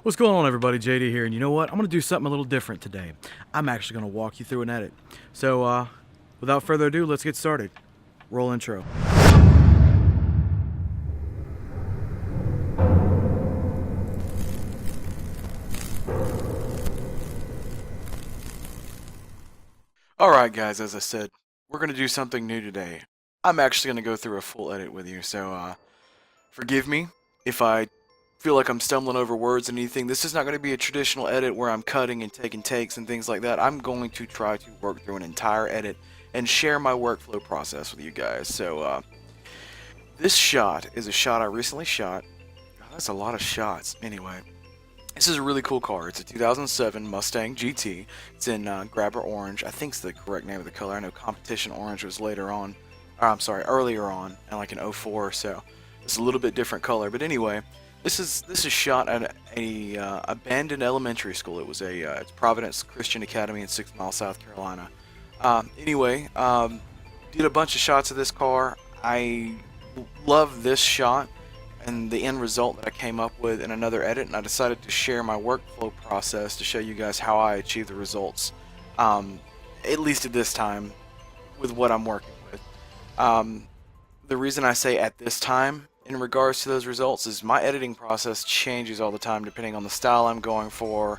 What's going on, everybody? JD here, and you know what? I'm going to do something a little different today. I'm actually going to walk you through an edit. So, without further ado, let's get started. Roll intro. Alright guys, as I said, we're going to do something new today. I'm actually going to go through a full edit with you, so forgive me if I feel like I'm stumbling over words and anything. This is not going to be a traditional edit where I'm cutting and taking takes and things like that. I'm going to try to work through an entire edit and share my workflow process with you guys. So this shot is a shot I recently shot. God, that's a lot of shots. Anyway, this is a really cool car. It's a 2007 Mustang GT. It's in Grabber Orange. I think it's the correct name of the color. I know Competition Orange was later on. Earlier on, and like in '04 or so. It's a little bit different color, but anyway, this is shot at a abandoned elementary school. It was it's Providence Christian Academy in 6 Mile, South Carolina. Anyway, did a bunch of shots of this car. I love this shot and the end result that I came up with in another edit, and I decided to share my workflow process to show you guys how I achieve the results, at least at this time, with what I'm working with. The reason I say at this time in regards to those results is my editing process changes all the time depending on the style I'm going for,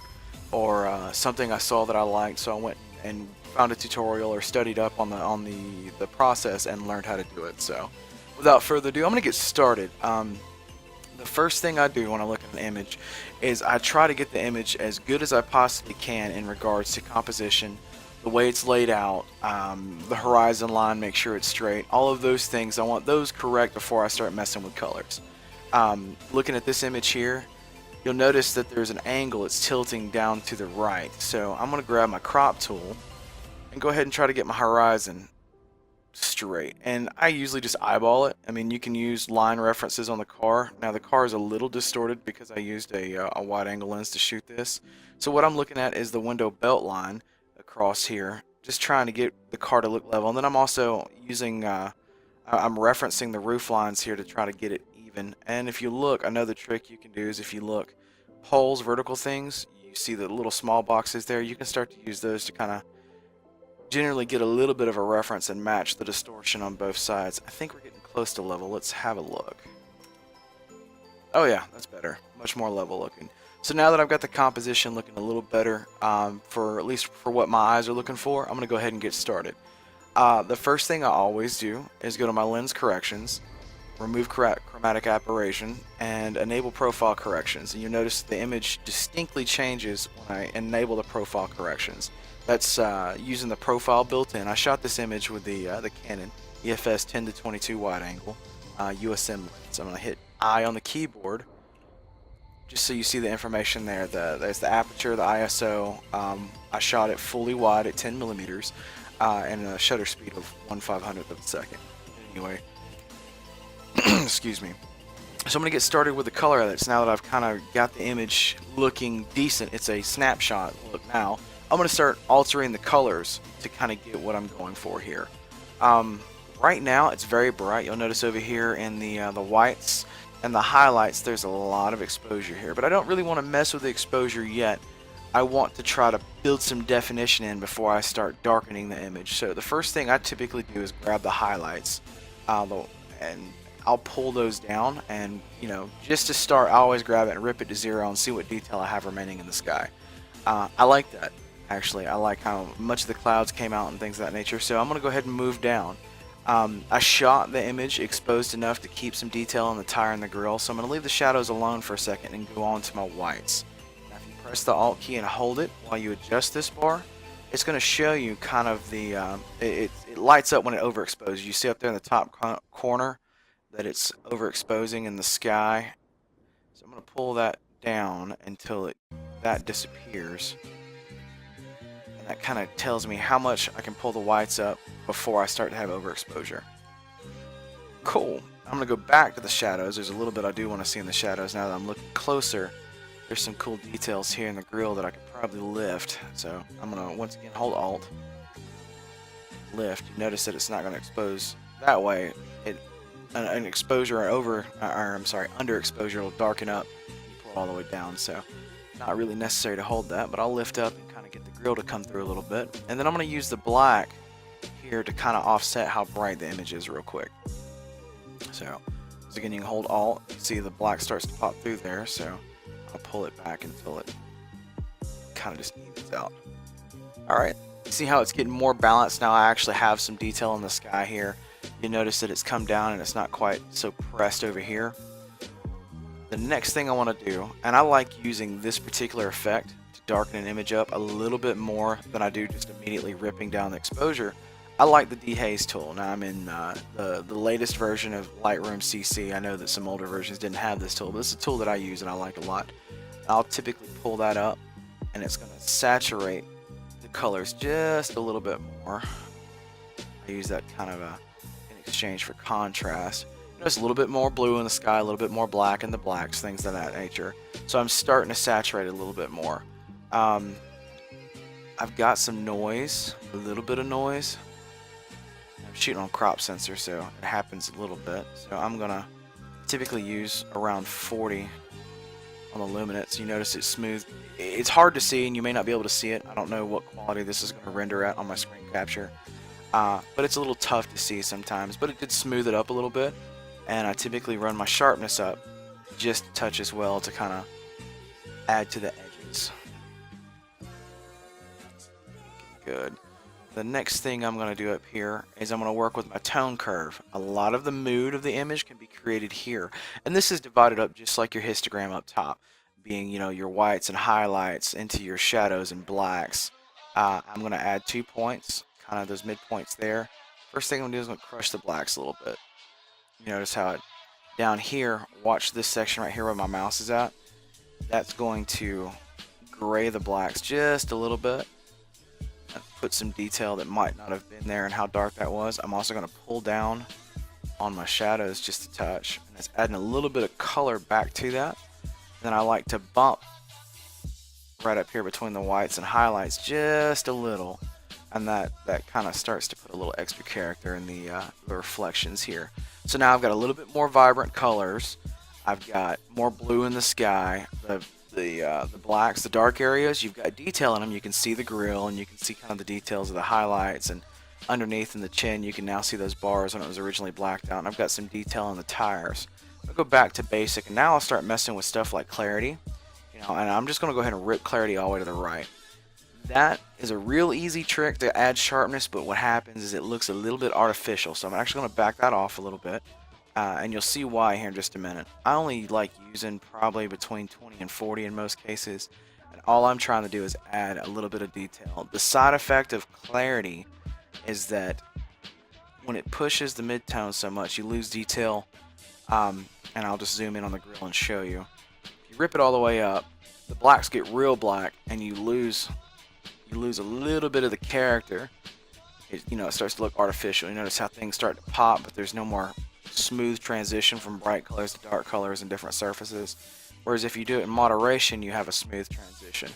or something I saw that I liked, so I went and found a tutorial or studied up on the process and learned how to do it. So without further ado, I'm going to get started. The first thing I do when I look at an image is I try to get the image as good as I possibly can in regards to composition, the way it's laid out, the horizon line, make sure it's straight, all of those things. I want those correct before I start messing with colors. Looking at this image here, you'll notice that there's an angle. It's tilting down to the right. So I'm going to grab my crop tool and go ahead and try to get my horizon straight, and I usually just eyeball it. I mean, you can use line references on the car. Now the car is a little distorted because I used a wide angle lens to shoot this, so what I'm looking at is the window belt line across here, just trying to get the car to look level. And then I'm also using I'm referencing the roof lines here to try to get it even. And if you look, another trick you can do is if you look poles, vertical things, you see the little small boxes there, you can start to use those to kind of generally get a little bit of a reference and match the distortion on both sides. I think we're getting close to level. Let's have a look. Oh yeah, that's better. Much more level looking. So now that I've got the composition looking a little better, for at least for what my eyes are looking for, I'm going to go ahead and get started. The first thing I always do is go to my lens corrections, remove chromatic aberration, and enable profile corrections. And you'll notice the image distinctly changes when I enable the profile corrections. That's using the profile built in. I shot this image with the Canon EFS 10-22 wide angle USM lens. I'm going to hit I on the keyboard just so you see the information there. There's the aperture, the ISO. I shot it fully wide at 10 millimeters and a shutter speed of 1/500th of a second. Anyway, excuse me. So I'm going to get started with the color edits now that I've kind of got the image looking decent. It's a snapshot look now. I'm going to start altering the colors to kind of get what I'm going for here. Right now it's very bright. You'll notice over here in the whites and the highlights there's a lot of exposure here, but I don't really want to mess with the exposure yet. I want to try to build some definition in before I start darkening the image. So the first thing I typically do is grab the highlights and I'll pull those down, and just to start I always grab it and rip it to 0 and see what detail I have remaining in the sky. I like that. Actually, I like how much of the clouds came out and things of that nature. So I'm going to go ahead and move down. I shot the image exposed enough to keep some detail on the tire and the grille, so I'm going to leave the shadows alone for a second and go on to my whites. Now if you press the Alt key and hold it while you adjust this bar, it's going to show you kind of the, it lights up when it overexposes. You see up there in the top corner that it's overexposing in the sky. So I'm going to pull that down until that disappears. That kind of tells me how much I can pull the whites up before I start to have overexposure. Cool. I'm going to go back to the shadows. There's a little bit I do want to see in the shadows now that I'm looking closer. There's some cool details here in the grill that I could probably lift. So I'm going to once again hold Alt, lift. You notice that it's not going to expose that way. An exposure under exposure will darken up. You pull all the way down. So not really necessary to hold that, but I'll lift up and kind of get the grill to come through a little bit. And then I'm going to use the black here to kind of offset how bright the image is real quick. So again, you can hold Alt, you see the black starts to pop through there, so I'll pull it back until it kind of just evens out. Alright, see how it's getting more balanced now. I actually have some detail in the sky here. You notice that it's come down and it's not quite so pressed over here. The next thing I want to do, and I like using this particular effect to darken an image up a little bit more than I do just immediately ripping down the exposure. I like the dehaze tool. Now I'm in the latest version of Lightroom CC. I know that some older versions didn't have this tool, but this is a tool that I use and I like a lot. I'll typically pull that up and it's going to saturate the colors just a little bit more. I use that kind of in exchange for contrast. Notice a little bit more blue in the sky, a little bit more black in the blacks, things of that nature. So I'm starting to saturate it a little bit more. I've got some noise, a little bit of noise. I'm shooting on crop sensor, so it happens a little bit. So I'm gonna typically use around 40 on the luminance. You notice it's smooth. It's hard to see, and you may not be able to see it. I don't know what quality this is going to render at on my screen capture, but it's a little tough to see sometimes. But it did smooth it up a little bit, and I typically run my sharpness up just a touch as well to kind of add to the edges. Good. The next thing I'm going to do up here is I'm going to work with my tone curve. A lot of the mood of the image can be created here, and this is divided up just like your histogram up top, being, you know, your whites and highlights into your shadows and blacks. I'm going to add 2 points, kind of those midpoints there. First thing I'm going to do is I'm going to crush the blacks a little bit. You notice how it down here, watch this section right here where my mouse is at. That's going to gray the blacks just a little bit. Put some detail that might not have been there and how dark that was. I'm also going to pull down on my shadows just a touch, and it's adding a little bit of color back to that. Then I like to bump right up here between the whites and highlights just a little, and that kind of starts to put a little extra character in the reflections here. So now I've got a little bit more vibrant colors. I've got more blue in the sky. The blacks, the dark areas, you've got detail in them. You can see the grill, and you can see kind of the details of the highlights, and underneath in the chin you can now see those bars when it was originally blacked out. And I've got some detail on the tires. I'll go back to basic, and now I'll start messing with stuff like clarity, you know, and I'm just going to go ahead and rip clarity all the way to the right. That is a real easy trick to add sharpness, but what happens is it looks a little bit artificial, so I'm actually going to back that off a little bit. And you'll see why here in just a minute. I only like using probably between 20 and 40 in most cases, and all I'm trying to do is add a little bit of detail. The side effect of clarity is that when it pushes the midtone so much, you lose detail, and I'll just zoom in on the grill and show you. If you rip it all the way up, the blacks get real black, and you lose a little bit of the character. It starts to look artificial. You notice how things start to pop, but there's no more smooth transition from bright colors to dark colors and different surfaces. Whereas if you do it in moderation, you have a smooth transition.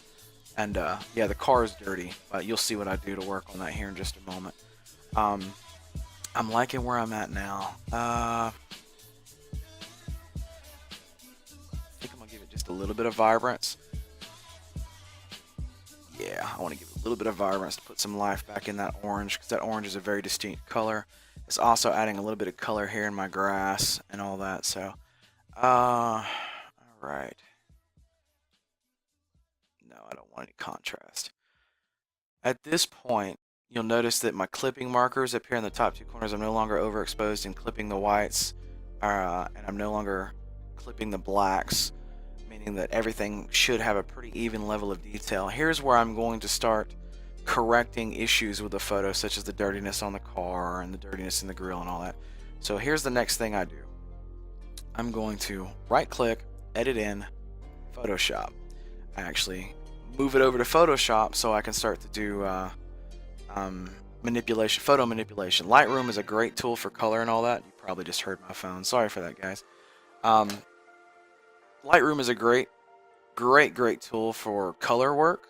And yeah, the car is dirty, but you'll see what I do to work on that here in just a moment. I'm liking where I'm at now. I think I'm gonna give it just a little bit of vibrance. Yeah, I want to give it a little bit of vibrance to put some life back in that orange, because that orange is a very distinct color. It's also adding a little bit of color here in my grass and all that. So, all right. No, I don't want any contrast. At this point, you'll notice that my clipping markers up here in the top 2 corners, I'm no longer overexposed in clipping the whites, and I'm no longer clipping the blacks, meaning that everything should have a pretty even level of detail. Here's where I'm going to start correcting issues with the photo, such as the dirtiness on the car and the dirtiness in the grill and all that. So here's the next thing I do. I'm going to right click, edit in, Photoshop. I actually move it over to Photoshop so I can start to do manipulation, photo manipulation. Lightroom is a great tool for color and all that. You probably just heard my phone. Sorry for that, guys. Lightroom is a great tool for color work.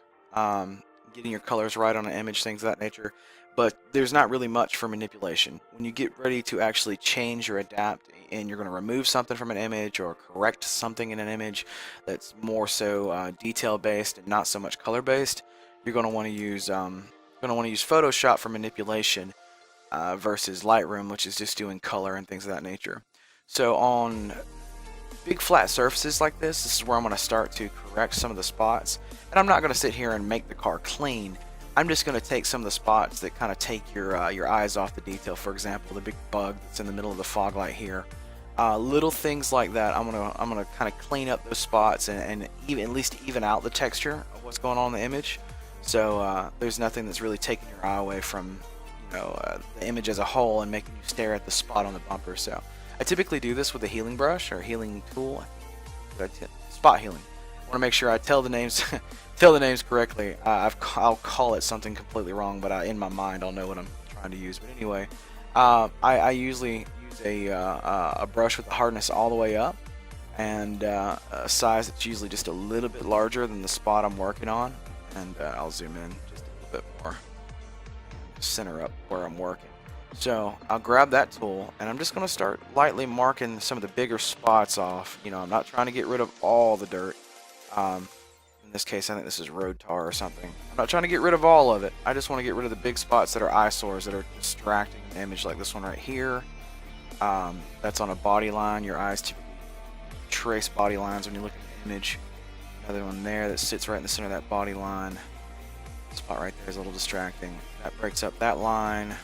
Getting your colors right on an image, things of that nature. but there's not really much for manipulation. When you get ready to actually change or adapt, and you're going to remove something from an image or correct something in an image that's more so detail based and not so much color based, you're going to want to use Photoshop for manipulation versus Lightroom, which is just doing color and things of that nature. So on big flat surfaces like this is where I'm going to start to correct some of the spots. And I'm not going to sit here and make the car clean. I'm just going to take some of the spots that kind of take your eyes off the detail. For example, the big bug that's in the middle of the fog light here. Little things like that. I'm gonna kind of clean up those spots and even at least even out the texture of what's going on in the image. So there's nothing that's really taking your eye away from the image as a whole and making you stare at the spot on the bumper. So I typically do this with a healing brush or healing tool. Spot healing. I want to make sure I tell the names correctly. I'll call it something completely wrong, but in my mind I'll know what I'm trying to use. But anyway, I usually use a brush with the hardness all the way up and a size that's usually just a little bit larger than the spot I'm working on. And I'll zoom in just a little bit more, center up where I'm working. So I'll grab that tool and I'm just going to start lightly marking some of the bigger spots off. I'm not trying to get rid of all the dirt. In this case, I think this is road tar or something. I'm not trying to get rid of all of it. I just want to get rid of the big spots that are eyesores, that are distracting the image, like this one right here. That's on a body line. Your eyes typically trace body lines when you look at the image. Another one there that sits right in the center of that body line. The spot right there is a little distracting. That breaks up that line.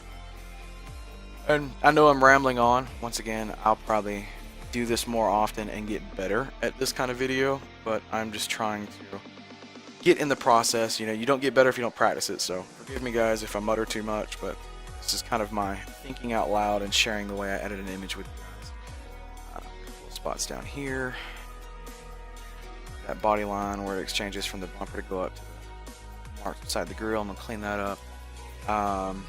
And I know I'm rambling on. Once again, I'll probably do this more often and get better at this kind of video, but I'm just trying to get in the process. You don't get better if you don't practice it, so forgive me guys if I mutter too much, but this is kind of my thinking out loud and sharing the way I edit an image with you guys. A couple of spots down here. That body line where it exchanges from the bumper to go up to the mark inside the grill. I'm going to clean that up. Zoom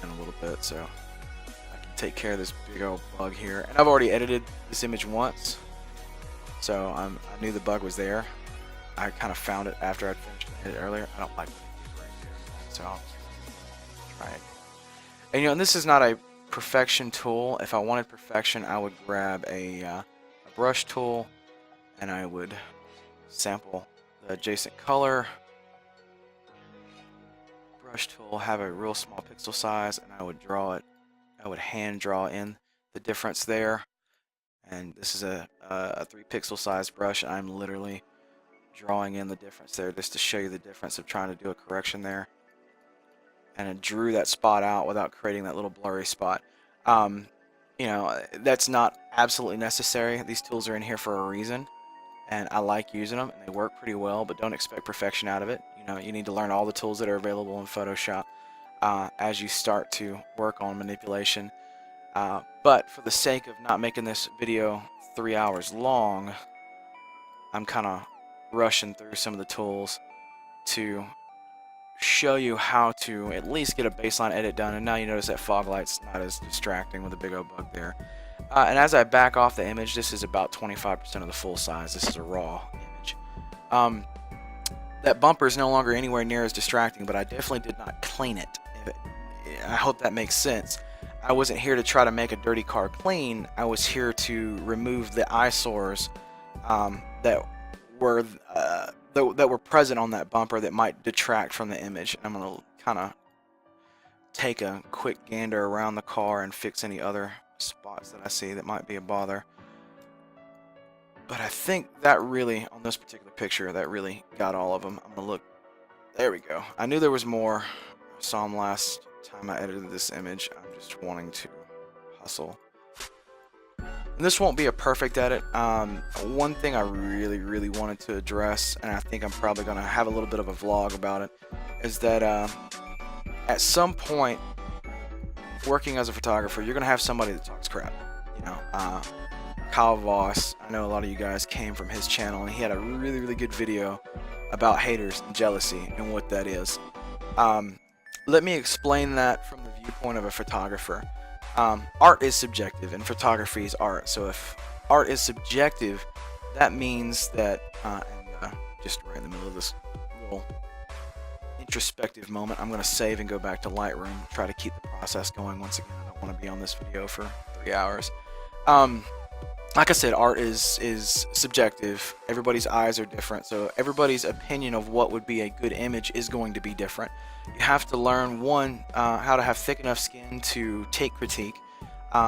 in a little bit so I can take care of this big old bug here. And I've already edited this image once, so I knew the bug was there. I kind of found it after I'd finished the edit earlier. I don't like it right here, so I'll try it. And this is not a perfection tool. If I wanted perfection, I would grab a brush tool and I would sample the adjacent color. Brush tool, have a real small pixel size, and I would draw it. I would hand draw in the difference there. And this is a 3 pixel size brush. I'm literally drawing in the difference there just to show you the difference of trying to do a correction there. And I drew that spot out without creating that little blurry spot. That's not absolutely necessary. These tools are in here for a reason, and I like using them, and they work pretty well, but don't expect perfection out of it. You need to learn all the tools that are available in Photoshop as you start to work on manipulation. But for the sake of not making this video 3 hours long, I'm kind of rushing through some of the tools to show you how to at least get a baseline edit done. And now you notice that fog light's not as distracting with a big old bug there. And as I back off the image, this is about 25% of the full size. This is a raw image. That bumper is no longer anywhere near as distracting, but I definitely did not clean it. I hope that makes sense. I wasn't here to try to make a dirty car clean. I was here to remove the eyesores that were present on that bumper that might detract from the image. I'm going to kind of take a quick gander around the car and fix any other spots that I see that might be a bother. But I think that really, on this particular picture, that really got all of them. I'm going to look. There we go. I knew there was more. I saw them last time I edited this image. I'm just wanting to hustle. And this won't be a perfect edit. One thing I really wanted to address, and I think I'm probably going to have a little bit of a vlog about it, is that at some point, working as a photographer, you're going to have somebody that talks crap. Kyle Voss, I know a lot of you guys came from his channel, and he had a really good video about haters and jealousy and what that is. Let me explain that from the viewpoint of a photographer. Art is subjective, and photography is art. So if art is subjective, that means that, just right in the middle of this little introspective moment, I'm going to save and go back to Lightroom, try to keep the process going. Once again, I don't want to be on this video for 3 hours. Like I said, art is subjective. Everybody's eyes are different, so everybody's opinion of what would be a good image is going to be different. You have to learn, one, how to have thick enough skin to take critique,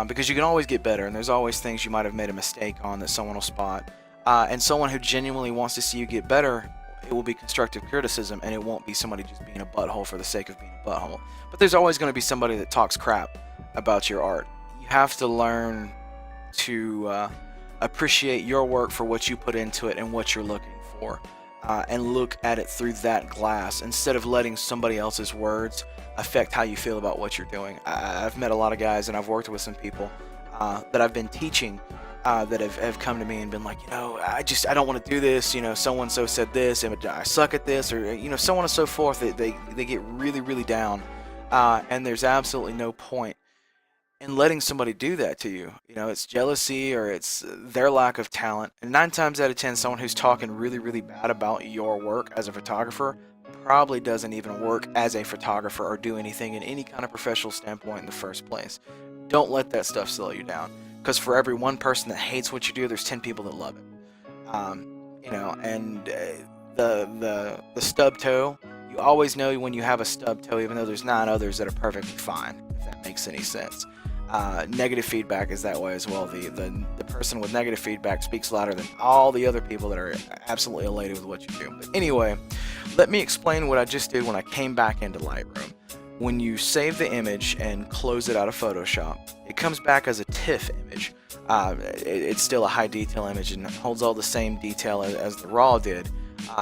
because you can always get better, and there's always things you might have made a mistake on that someone will spot. And someone who genuinely wants to see you get better, it will be constructive criticism, and it won't be somebody just being a butthole for the sake of being a butthole. But there's always going to be somebody that talks crap about your art. You have to learn to appreciate your work for what you put into it and what you're looking for, and look at it through that glass instead of letting somebody else's words affect how you feel about what you're doing. I've met a lot of guys, and I've worked with some people that I've been teaching that have come to me and been like, I don't want to do this, so and so said this, and I suck at this, or so on and so forth. They get really, really down, and there's absolutely no point in letting somebody do that to you. It's jealousy, or it's their lack of talent. And 9 times out of 10, someone who's talking really, really bad about your work as a photographer probably doesn't even work as a photographer or do anything in any kind of professional standpoint in the first place. Don't let that stuff slow you down, because for every one person that hates what you do, there's 10 people that love it. And the stub toe, you always know when you have a stub toe, even though there's 9 others that are perfectly fine, if that makes any sense. Negative feedback is that way as well. The person with negative feedback speaks louder than all the other people that are absolutely elated with what you do. But anyway, let me explain what I just did when I came back into Lightroom. When you save the image and close it out of Photoshop, it comes back as a TIFF image. It's still a high detail image and holds all the same detail as the RAW did.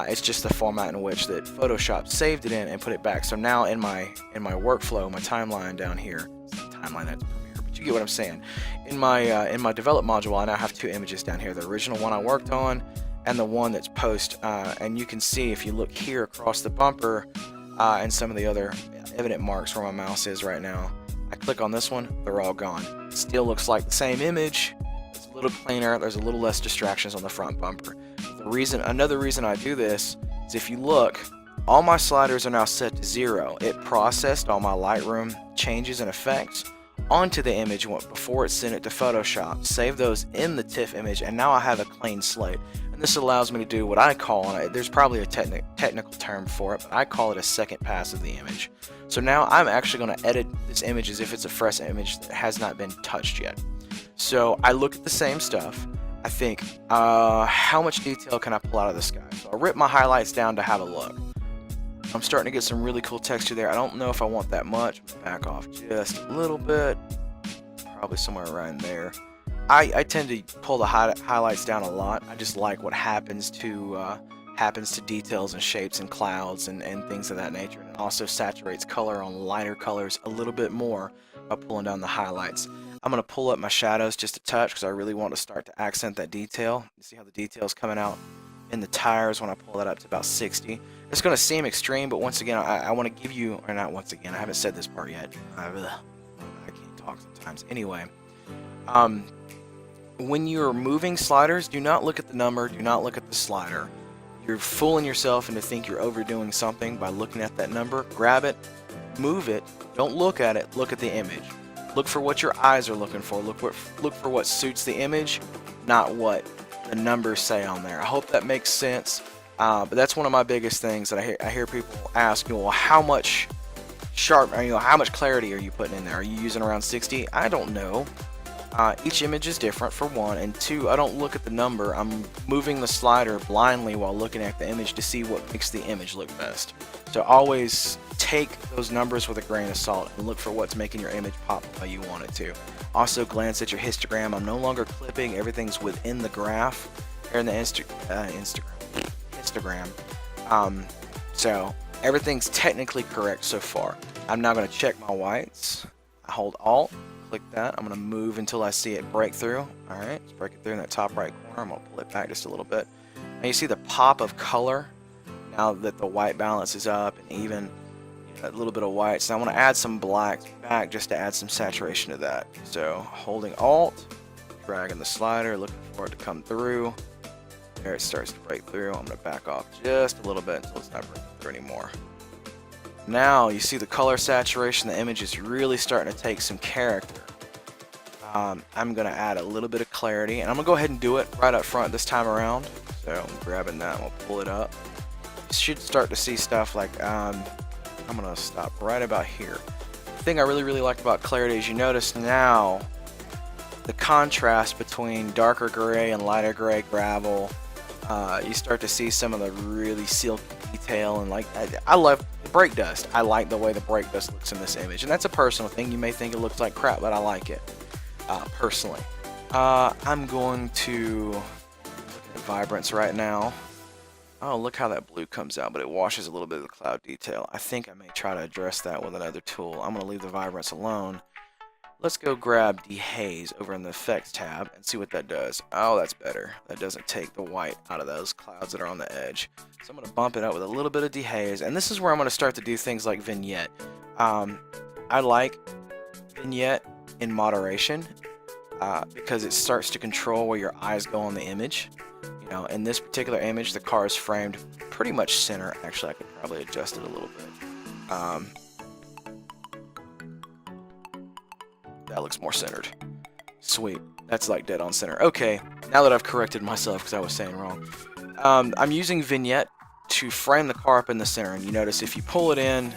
It's just the format in which that Photoshop saved it in and put it back. So now in my workflow, my timeline down here, timeline that's Premiere, but you get what I'm saying. In my develop module, I now have 2 images down here: the original one I worked on and the one that's post. And you can see, if you look here across the bumper and some of the other evident marks where my mouse is right now, I click on this one, they're all gone. It still looks like the same image. It's a little cleaner. There's a little less distractions on the front bumper. Another reason I do this is, if you look, all my sliders are now set to 0. It processed all my Lightroom changes and effects onto the image before it sent it to Photoshop, save those in the TIFF image, and now I have a clean slate. And this allows me to do what I call, and there's probably a technical term for it, but I call it a second pass of the image. So now I'm actually going to edit this image as if it's a fresh image that has not been touched yet. So I look at the same stuff. I think, how much detail can I pull out of the sky? So I rip my highlights down to have a look. I'm starting to get some really cool texture there. I don't know if I want that much. Back off just a little bit, probably somewhere around there. I tend to pull the highlights down a lot. I just like what happens to details and shapes and clouds and things of that nature. And it also saturates color on lighter colors a little bit more by pulling down the highlights. I'm going to pull up my shadows just a touch, because I really want to start to accent that detail. You see how the detail is coming out in the tires when I pull that up to about 60. It's going to seem extreme, but once again, I want to give you, or not once again, I haven't said this part yet. I can't talk sometimes. Anyway, when you're moving sliders, do not look at the number, do not look at the slider. You're fooling yourself into think you're overdoing something by looking at that number. Grab it, move it, don't look at it, look at the image. Look for what your eyes are looking for. Look for what suits the image, not what the numbers say on there. I hope that makes sense. But that's one of my biggest things that I hear people ask, well, how much how much clarity are you putting in there? Are you using around 60? I don't know. Each image is different, for one, and 2, I don't look at the number. I'm moving the slider blindly while looking at the image to see what makes the image look best. So always take those numbers with a grain of salt and look for what's making your image pop how you want it to. Also glance at your histogram. I'm no longer clipping. Everything's within the graph or in the histogram. So everything's technically correct so far. I'm now going to check my whites. I hold Alt, click that. I'm going to move until I see it break through. Alright, let's break it through in that top right corner. I'm going to pull it back just a little bit. Now you see the pop of color now that the white balance is up and even. A little bit of white. So I want to add some blacks back just to add some saturation to that. So holding Alt, dragging the slider, looking for it to come through. There it starts to break through. I'm going to back off just a little bit until it's not breaking through anymore. Now you see the color saturation, the image is really starting to take some character. I'm going to add a little bit of clarity, and I'm going to go ahead and do it right up front this time around. So I'm grabbing that and we'll pull it up. You should start to see stuff like, I'm going to stop right about here. The thing I really liked about clarity is you notice now the contrast between darker gray and lighter gray gravel. You start to see some of the really silky detail, and like I love the brake dust. I like the way the brake dust looks in this image, and that's a personal thing. You may think it looks like crap, but I like it personally. I'm going to look at the vibrance right now. Oh, look how that blue comes out, but it washes a little bit of the cloud detail. I think I may try to address that with another tool. I'm going to leave the vibrance alone. Let's go grab Dehaze over in the Effects tab and see what that does. Oh, that's better. That doesn't take the white out of those clouds that are on the edge. So I'm going to bump it up with a little bit of Dehaze, and this is where I'm going to start to do things like Vignette. I like Vignette in moderation because it starts to control where your eyes go on the image. You know, in this particular image, the car is framed pretty much center. Actually, I could probably adjust it a little bit. That looks more centered. Sweet. That's like dead on center. Okay, now that I've corrected myself because I was saying wrong. I'm using Vignette to frame the car up in the center, and you notice if you pull it in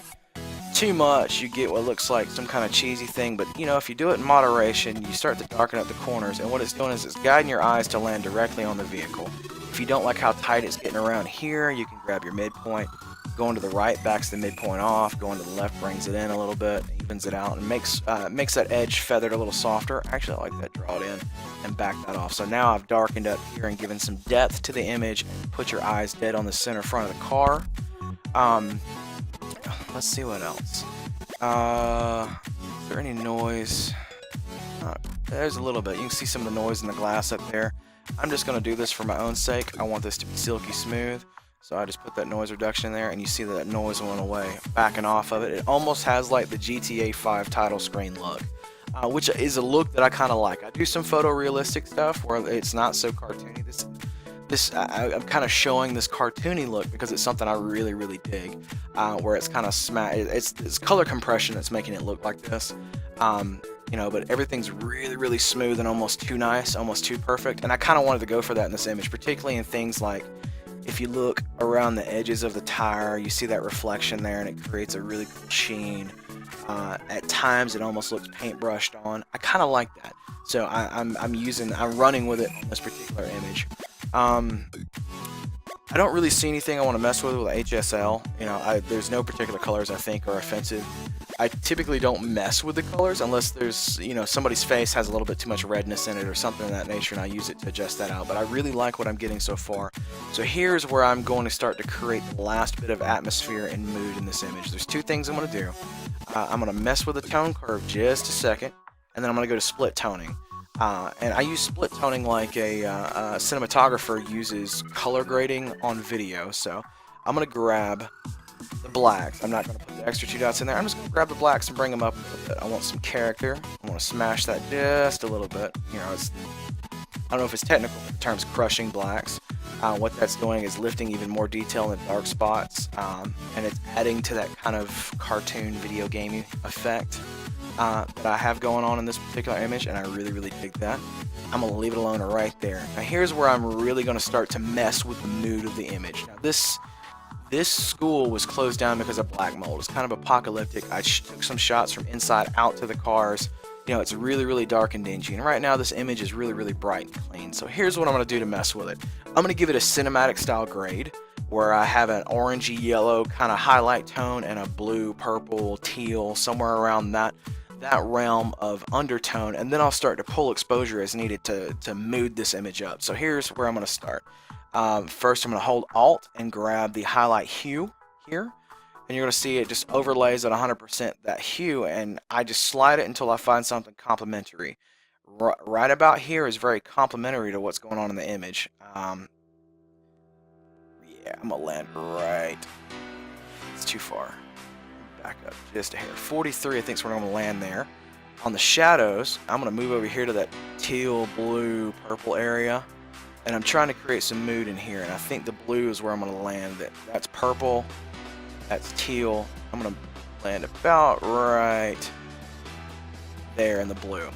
too much, you get what looks like some kind of cheesy thing, but you know, if you do it in moderation, you start to darken up the corners, and what it's doing is it's guiding your eyes to land directly on the vehicle. If you don't like how tight it's getting around here, you can grab your midpoint. Going to the right backs the midpoint off, going to the left brings it in a little bit, evens it out, and makes that edge feathered a little softer. Actually, I like that, draw it in and back that off. So now I've darkened up here and given some depth to the image, and put your eyes dead on the center front of the car. Let's see what else. Is there any noise? There's a little bit. You can see some of the noise in the glass up there. I'm just going to do this for my own sake. I want this to be silky smooth. So I just put that noise reduction in there, and you see that noise went away. Backing off of it, it almost has like the GTA 5 title screen look, which is a look that I kind of like. I do some photorealistic stuff where it's not so cartoony. I'm kind of showing this cartoony look because it's something I really dig, where it's kind of it's color compression that's making it look like this. You know, but everything's really smooth and almost too nice, almost too perfect, and I kind of wanted to go for that in this image, particularly in things like, if you look around the edges of the tire, you see that reflection there, and it creates a really cool sheen. At times, it almost looks paintbrushed on. I kind of like that, so I'm running with it on this particular image. I don't really see anything I want to mess with HSL. You know, there's no particular colors I think are offensive. I typically don't mess with the colors unless there's, you know, somebody's face has a little bit too much redness in it or something of that nature, and I use it to adjust that out. But I really like what I'm getting so far. So here's where I'm going to start to create the last bit of atmosphere and mood in this image. There's two things I'm going to do. I'm going to mess with the tone curve just a second, and then I'm going to go to split toning. And I use split toning like a cinematographer uses color grading on video. So I'm going to grab the blacks. I'm not going to put the extra two dots in there. I'm just going to grab the blacks and bring them up a little bit. I want some character. I want to smash that just a little bit. You know, I don't know if it's technical, but the term's crushing blacks. What that's doing is lifting even more detail in the dark spots, and it's adding to that kind of cartoon video gamey effect that I have going on in this particular image, and I really dig that. I'm going to leave it alone right there. Now here's where I'm really going to start to mess with the mood of the image. Now this school was closed down because of black mold. It's kind of apocalyptic. I took some shots from inside out to the cars. You know, it's really dark and dingy, and right now this image is really bright and clean. So here's what I'm going to do to mess with it. I'm going to give it a cinematic style grade where I have an orangey yellow kind of highlight tone and a blue, purple, teal, somewhere around that realm of undertone, and then I'll start to pull exposure as needed to mood this image up. So here's where I'm going to start. First I'm going to hold Alt and grab the highlight hue here, and you're going to see it just overlays at 100% that hue, and I just slide it until I find something complementary. Right about here is very complementary to what's going on in the image. Yeah, I'm going to land right. It's too far. Back up just a hair. 43 I think is where I'm going to land there. On the shadows, I'm going to move over here to that teal, blue, purple area, and I'm trying to create some mood in here, and I think the blue is where I'm going to land. That's purple, That's teal. I'm going to land about right there in the blue.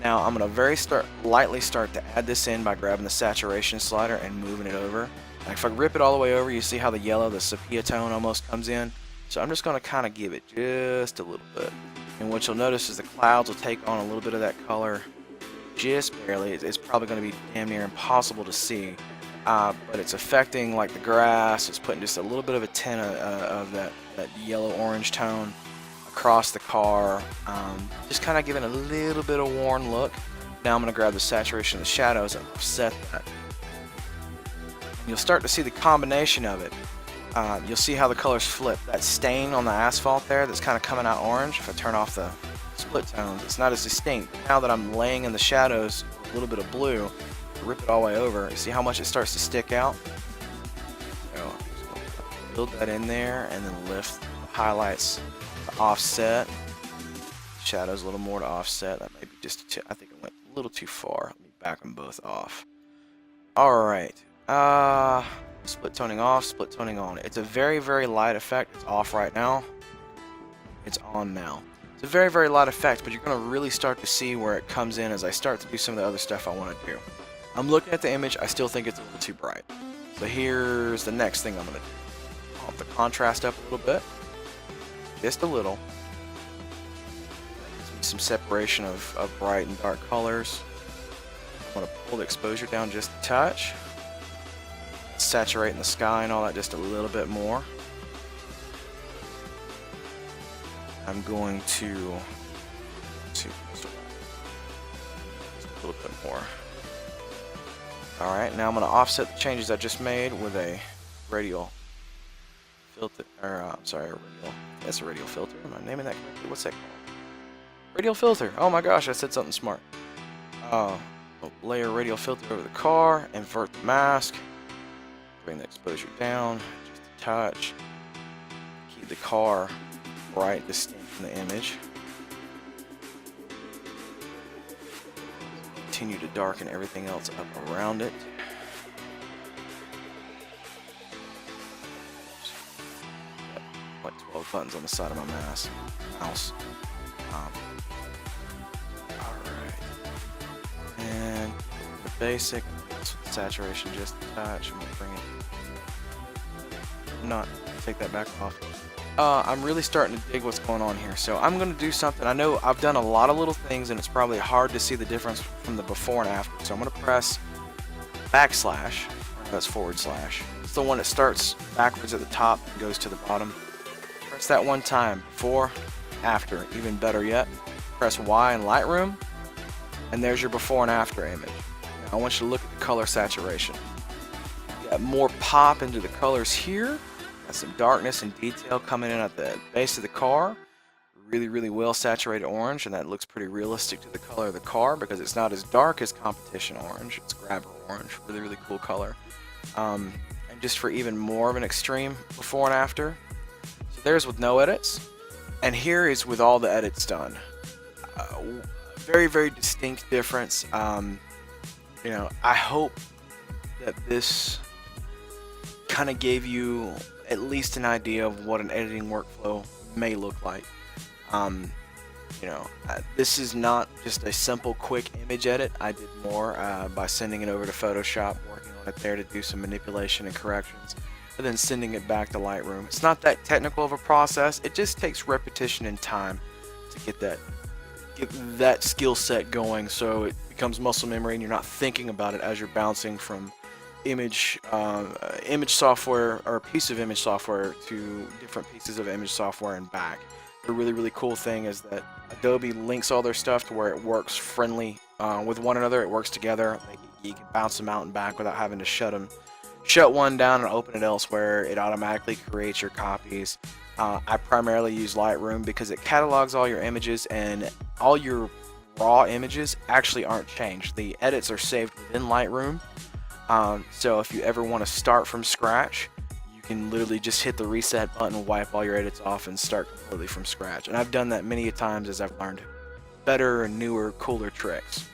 Now I'm going to lightly start to add this in by grabbing the saturation slider and moving it over. Like if I rip it all the way over, you see how the yellow, the sepia tone almost comes in. So I'm just going to kind of give it just a little bit. And what you'll notice is the clouds will take on a little bit of that color just barely. It's probably going to be damn near impossible to see. But it's affecting like the grass. It's putting just a little bit of a tint of that yellow-orange tone across the car. Just kind of giving a little bit of worn look. Now I'm going to grab the saturation of the shadows and offset that. You'll start to see the combination of it. You'll see how the colors flip. That stain on the asphalt there that's kind of coming out orange, if I turn off the split tones, it's not as distinct. Now that I'm laying in the shadows a little bit of blue, rip it all the way over, you see how much it starts to stick out? So, build that in there and then lift the highlights to offset. Shadows a little more to offset. That may be just, I think it went a little too far. Let me back them both off. Alright. Split toning off, split toning on. It's a very, very light effect. It's off right now. It's on now. It's a very, very light effect, but you're going to really start to see where it comes in as I start to do some of the other stuff I want to do. I'm looking at the image. I still think it's a little too bright. So here's the next thing I'm going to do. Off the contrast up a little bit. Just a little. Some separation of bright and dark colors. I'm going to pull the exposure down just a touch. Saturating the sky and all that just a little bit more. I'm going to just a little bit more. Alright, now I'm going to offset the changes I just made with a radial filter, that's a radial filter. Am I naming that correctly? What's that called? Radial filter. Oh my gosh, I said something smart. Layer radial filter over the car, invert the mask. Bring the exposure down just a touch. Keep the car bright, distinct in the image. Continue to darken everything else up around it. Like 12 buttons on the side of my mouse. Alright. And the basic. Saturation just a touch. I'm gonna bring it. Not take that back off. I'm really starting to dig what's going on here. So I'm gonna do something. I know I've done a lot of little things, and it's probably hard to see the difference from the before and after. So I'm gonna press backslash. That's forward slash. It's the one that starts backwards at the top and goes to the bottom. Press that one time. Before, after. Even better yet. Press Y in Lightroom, and there's your before and after image. I want you to look at the color saturation. You got more pop into the colors here. Got some darkness and detail coming in at the base of the car. Really, really well saturated orange, and that looks pretty realistic to the color of the car because it's not as dark as competition orange. It's grabber orange. Really, really cool color. And just for even more of an extreme before and after. So there's with no edits. And here is with all the edits done. Very, very distinct difference. You know, I hope that this kind of gave you at least an idea of what an editing workflow may look like. You know, this is not just a simple, quick image edit. I did more by sending it over to Photoshop, working on it there to do some manipulation and corrections, and then sending it back to Lightroom. It's not that technical of a process. It just takes repetition and time to get that skill set going, so it becomes muscle memory and you're not thinking about it as you're bouncing from image software or a piece of image software to different pieces of image software and back. The really, really cool thing is that Adobe links all their stuff to where it works friendly with one another. It works together. You can bounce them out and back without having to shut one down and open it elsewhere. It automatically creates your copies. I primarily use Lightroom because it catalogs all your images, and all your raw images actually aren't changed. The edits are saved within Lightroom. So if you ever want to start from scratch, you can literally just hit the reset button, wipe all your edits off, and start completely from scratch. And I've done that many times as I've learned better and newer, cooler tricks.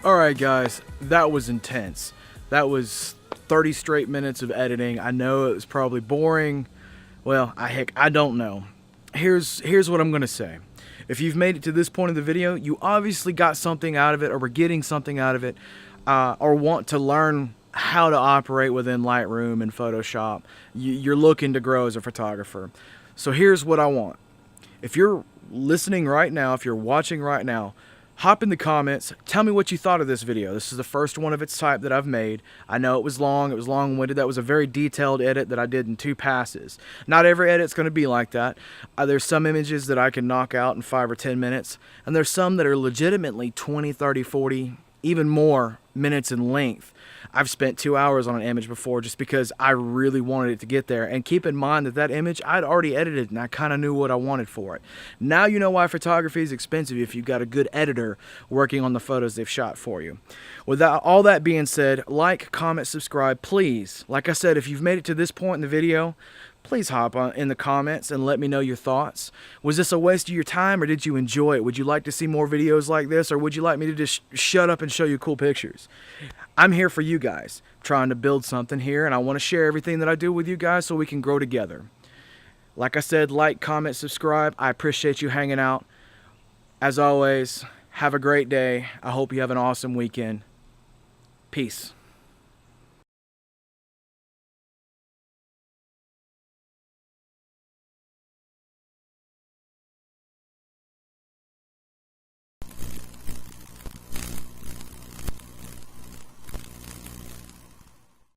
Alright guys, that was intense. That was 30 straight minutes of editing. I know it was probably boring. Well, I don't know. Here's what I'm gonna say. If you've made it to this point of the video, you obviously got something out of it, or were getting something out of it, or want to learn how to operate within Lightroom and Photoshop. You're looking to grow as a photographer. So here's what I want. If you're listening right now, if you're watching right now, hop in the comments, tell me what you thought of this video. This is the first one of its type that I've made. I know it was long-winded. That was a very detailed edit that I did in 2 passes. Not every edit's going to be like that. There's some images that I can knock out in 5 or 10 minutes, and there's some that are legitimately 20, 30, 40, even more minutes in length. I've spent 2 hours on an image before just because I really wanted it to get there. And keep in mind that that image I'd already edited and I kind of knew what I wanted for it. Now you know why photography is expensive if you've got a good editor working on the photos they've shot for you. With all that being said, like, comment, subscribe, please. Like I said, if you've made it to this point in the video, please hop on in the comments and let me know your thoughts. Was this a waste of your time, or did you enjoy it? Would you like to see more videos like this, or would you like me to just shut up and show you cool pictures? I'm here for you guys, trying to build something here, and I want to share everything that I do with you guys so we can grow together. Like I said, like, comment, subscribe. I appreciate you hanging out. As always, have a great day. I hope you have an awesome weekend. Peace.